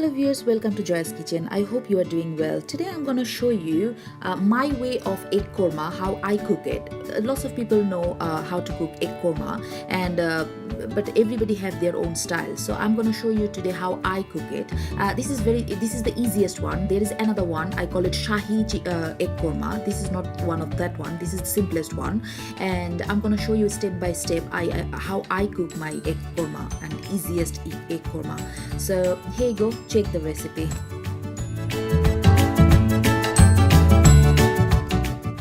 Hello viewers, welcome to Joy's Kitchen. I hope you are doing well. Today I'm going to show you my way of egg korma, how I cook it. Lots of people know how to cook egg korma, and but everybody have their own style. So I'm going to show you today how I cook it. This is the easiest one. There is another one. I call it Shahi egg korma. This is not one of that one. This is the simplest one, and I'm going to show you step by step how I cook my egg korma and easiest egg korma. So here you go. Check the recipe.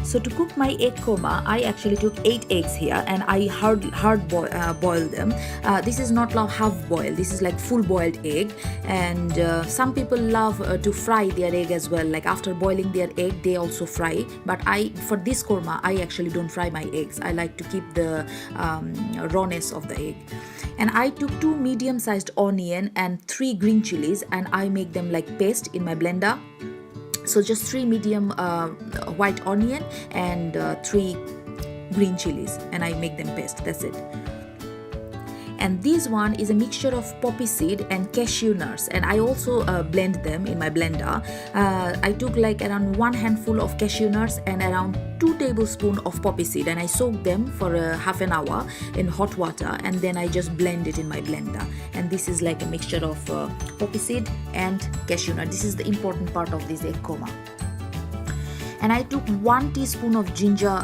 So to cook my egg korma, I actually took 8 eggs here and I hard boil them. This is not like half boiled, this is like full boiled egg, and some people love to fry their egg as well. Like after boiling their egg, they also fry. But for this korma, I actually don't fry my eggs. I like to keep the rawness of the egg. And I took 2 medium-sized onion and 3 green chilies, and I make them like paste in my blender. So just 3 medium white onion and 3 green chilies, and I make them paste. That's it. And this one is a mixture of poppy seed and cashew nuts, and I also blend them in my blender. I took like around 1 handful of cashew nuts and around 2 tablespoons of poppy seed, and I soaked them for half an hour in hot water, and then I just blend it in my blender. And this is like a mixture of poppy seed and cashew nut. This is the important part of this egg korma. And I took 1 teaspoon of ginger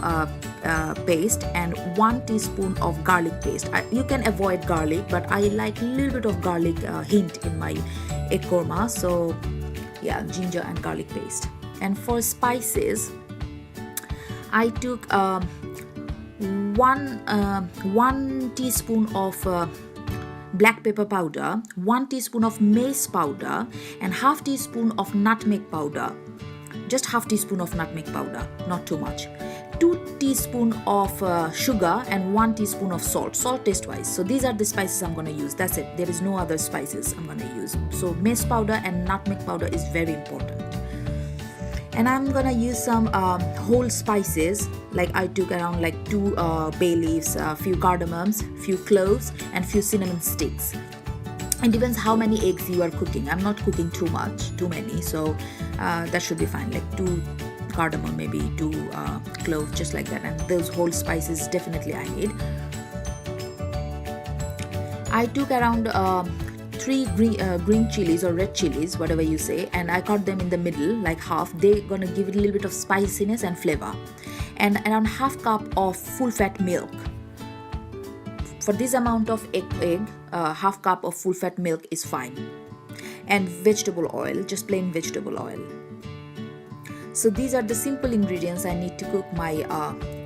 paste and 1 teaspoon of garlic paste. You can avoid garlic, but I like a little bit of garlic hint in my egg korma. So yeah, ginger and garlic paste. And for spices, I took 1 teaspoon of black pepper powder, 1 teaspoon of mace powder, and half teaspoon of nutmeg powder. Just half teaspoon of nutmeg powder, not too much. 2 teaspoons of sugar and 1 teaspoon of salt taste wise. So these are the spices I'm going to use. That's it. There is no other spices I'm going to use. So mace powder and nutmeg powder is very important. And I'm going to use some whole spices. Like I took around like 2 bay leaves, a few cardamoms, few cloves, and few cinnamon sticks. It depends how many eggs you are cooking. I'm not cooking too many, so that should be fine. Like 2 cardamom, maybe 2 cloves, just like that. And those whole spices definitely I need. I took around 3 green chilies or red chilies, whatever you say, and I cut them in the middle, like half. They're gonna give it a little bit of spiciness and flavor. And around half cup of full fat milk. For this amount of egg, half cup of full fat milk is fine. And vegetable oil, just plain vegetable oil. So these are the simple ingredients I need to cook my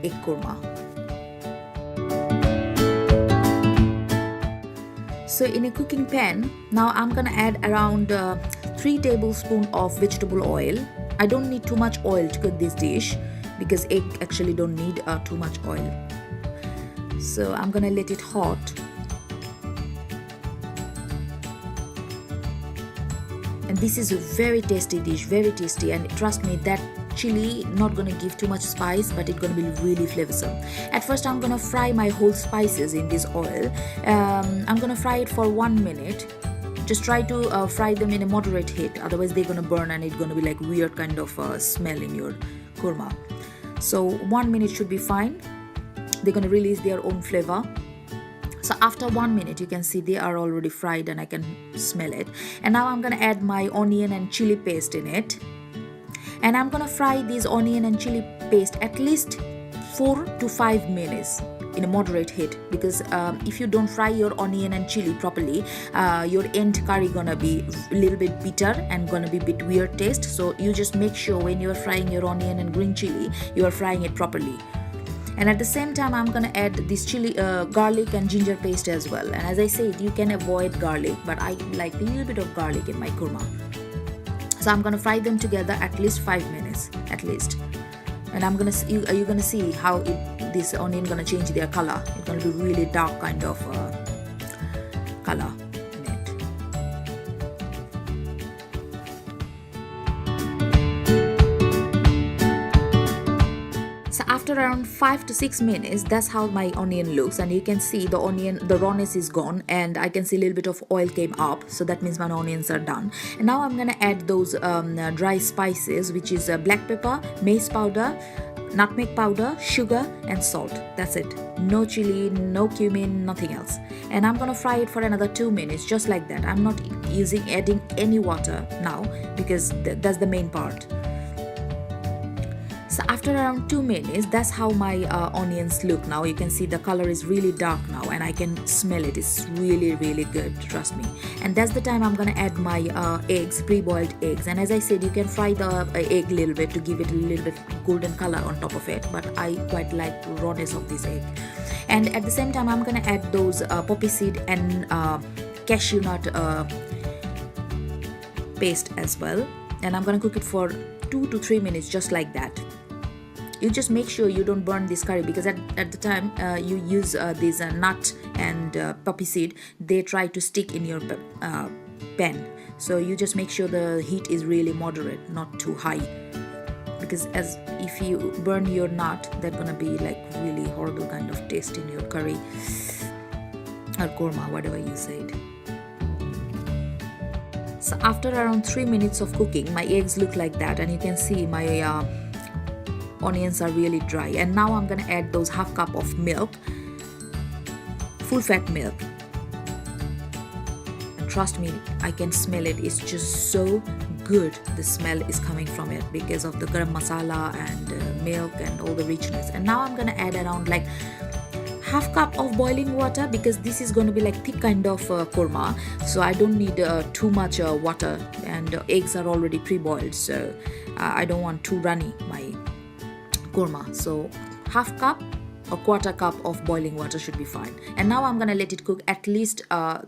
egg korma. So in a cooking pan, now I'm gonna add around 3 tablespoons of vegetable oil. I don't need too much oil to cook this dish because egg actually don't need too much oil. So I'm gonna let it hot. And this is a very tasty dish, very tasty, and trust me, that chili not gonna give too much spice, but it's gonna be really flavorsome. At first I'm gonna fry my whole spices in this oil. I'm gonna fry it for 1 minute. Just try to fry them in a moderate heat, otherwise they're gonna burn and it's gonna be like weird kind of smell in your korma. So 1 minute should be fine. They're gonna release their own flavor. So after 1 minute, you can see they are already fried and I can smell it. And now I'm gonna add my onion and chili paste in it. And I'm gonna fry this onion and chili paste at least 4 to 5 minutes in a moderate heat, because if you don't fry your onion and chili properly, your end curry gonna be a little bit bitter and gonna be a bit weird taste. So you just make sure when you're frying your onion and green chili, you are frying it properly. And at the same time, I'm gonna add this chili, garlic and ginger paste as well. And as I said, you can avoid garlic, but I like a little bit of garlic in my korma. So I'm gonna fry them together at least 5 minutes, at least. And you're gonna see how this onion gonna change their color. It's gonna be really dark kind of color in it. So after after around 5 to 6 minutes, that's how my onion looks, and you can see the onion, the rawness is gone, and I can see a little bit of oil came up, so that means my onions are done. And now I'm gonna add those dry spices, which is black pepper, mace powder, nutmeg powder, sugar and salt. That's it. No chili, no cumin, nothing else. And I'm gonna fry it for another 2 minutes, just like that. I'm not adding any water now, because that's the main part. So after around 2 minutes, that's how my onions look now. You can see the color is really dark now, and I can smell it. It's really, really good, trust me. And that's the time I'm gonna add my eggs, pre-boiled eggs. And as I said, you can fry the egg a little bit to give it a little bit golden color on top of it, but I quite like the rawness of this egg. And at the same time, I'm gonna add those poppy seed and cashew nut paste as well. And I'm gonna cook it for 2 to 3 minutes, just like that. You just make sure you don't burn this curry, because at the time you use this nut and poppy seed, they try to stick in your pan. So you just make sure the heat is really moderate, not too high, because as if you burn your nut, that's gonna be like really horrible kind of taste in your curry or korma, whatever you said. So after around 3 minutes of cooking, my eggs look like that, and you can see my onions are really dry. And now I'm gonna add those half cup of milk, full fat milk. And trust me, I can smell it. It's just so good. The smell is coming from it because of the garam masala and milk and all the richness. And now I'm gonna add around like half cup of boiling water, because this is going to be like thick kind of korma, so I don't need too much water, and eggs are already pre-boiled, so I don't want too runny my korma. So half cup or quarter cup of boiling water should be fine. And now I'm gonna let it cook at least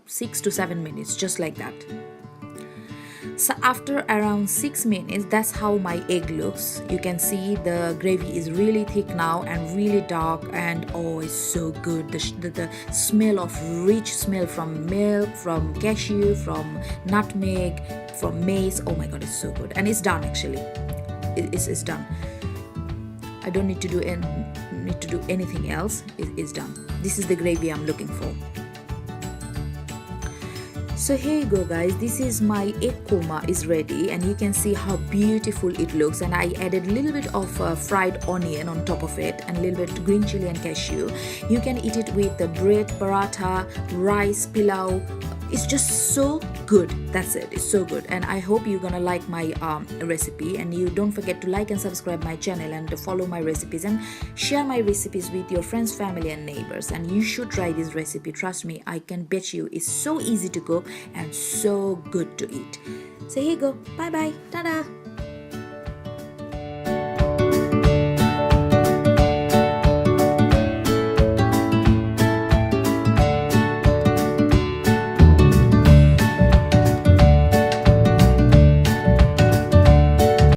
6 to 7 minutes, just like that. So after around 6 minutes, that's how my egg looks. You can see the gravy is really thick now and really dark, and oh, it's so good. The smell of rich smell from milk, from cashew, from nutmeg, from mace. Oh my god, it's so good. And it's done actually. It's done. I don't need to do anything else. It's done. This is the gravy I'm looking for. So here you go guys, this is my egg korma is ready, and you can see how beautiful it looks. And I added a little bit of fried onion on top of it, and a little bit green chili and cashew. You can eat it with the bread, paratha, rice, pilau. It's just so good. That's it. It's so good. And I hope you're gonna like my recipe, and you don't forget to like and subscribe my channel and to follow my recipes and share my recipes with your friends, family and neighbors. And you should try this recipe. Trust me, I can bet you it's so easy to cook and so good to eat. So here you go. Bye bye. Ta-da.